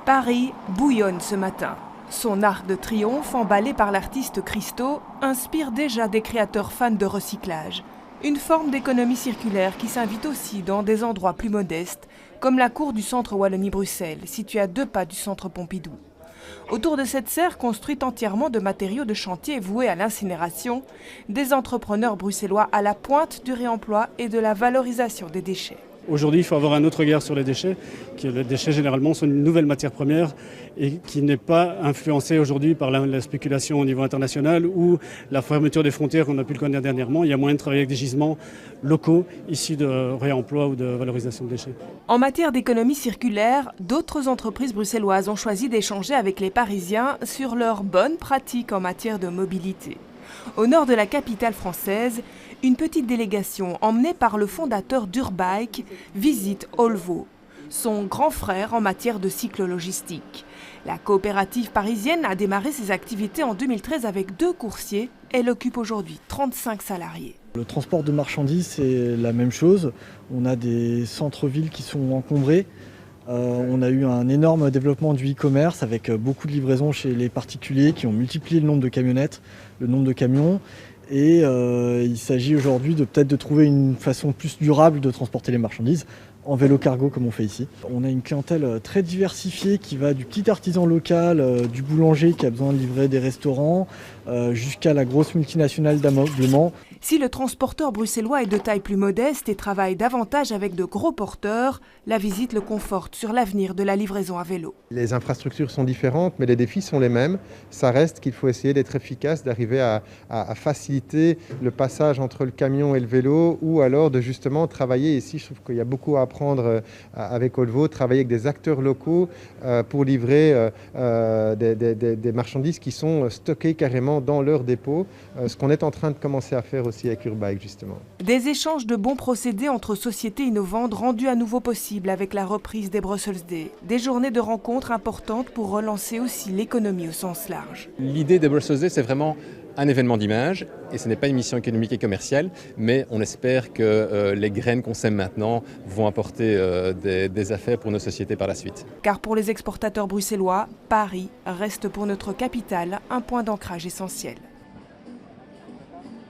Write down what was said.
Paris bouillonne ce matin. Son arc de triomphe, emballé par l'artiste Christo, inspire déjà des créateurs fans de recyclage. Une forme d'économie circulaire qui s'invite aussi dans des endroits plus modestes, comme la cour du centre Wallonie-Bruxelles, située à 2 pas du centre Pompidou. Autour de cette serre construite entièrement de matériaux de chantier voués à l'incinération, des entrepreneurs bruxellois à la pointe du réemploi et de la valorisation des déchets. Aujourd'hui, il faut avoir un autre regard sur les déchets, que les déchets généralement sont une nouvelle matière première et qui n'est pas influencée aujourd'hui par la spéculation au niveau international ou la fermeture des frontières qu'on a pu le connaître dernièrement. Il y a moyen de travailler avec des gisements locaux issus de réemploi ou de valorisation de déchets. En matière d'économie circulaire, d'autres entreprises bruxelloises ont choisi d'échanger avec les Parisiens sur leurs bonnes pratiques en matière de mobilité. Au nord de la capitale française, une petite délégation emmenée par le fondateur d'Urbike visite Olvo, son grand frère en matière de cycle logistique. La coopérative parisienne a démarré ses activités en 2013 avec 2 coursiers. Elle occupe aujourd'hui 35 salariés. Le transport de marchandises, c'est la même chose. On a des centres-villes qui sont encombrés. On a eu un énorme développement du e-commerce avec beaucoup de livraisons chez les particuliers qui ont multiplié le nombre de camionnettes, le nombre de camions. Et il s'agit aujourd'hui de peut-être de trouver une façon plus durable de transporter les marchandises en vélo cargo comme on fait ici. On a une clientèle très diversifiée qui va du petit artisan local, du boulanger qui a besoin de livrer des restaurants, jusqu'à la grosse multinationale d'ameublement. Si le transporteur bruxellois est de taille plus modeste et travaille davantage avec de gros porteurs, la visite le conforte sur l'avenir de la livraison à vélo. Les infrastructures sont différentes, mais les défis sont les mêmes. Ça reste qu'il faut essayer d'être efficace, d'arriver à faciliter le passage entre le camion et le vélo, ou alors de justement travailler ici. Je trouve qu'il y a beaucoup à apprendre avec Olvo, travailler avec des acteurs locaux pour livrer des marchandises qui sont stockées carrément dans leur dépôt, ce qu'on est en train de commencer à faire aussi avec Urbike justement. Des échanges de bons procédés entre sociétés innovantes rendus à nouveau possibles avec la reprise des Brussels Day. Des journées de rencontres importantes pour relancer aussi l'économie au sens large. L'idée des Brussels Day, c'est vraiment un événement d'image et ce n'est pas une mission économique et commerciale, mais on espère que les graines qu'on sème maintenant vont apporter des affaires pour nos sociétés par la suite. Car pour les exportateurs bruxellois, Paris reste pour notre capitale un point d'ancrage essentiel.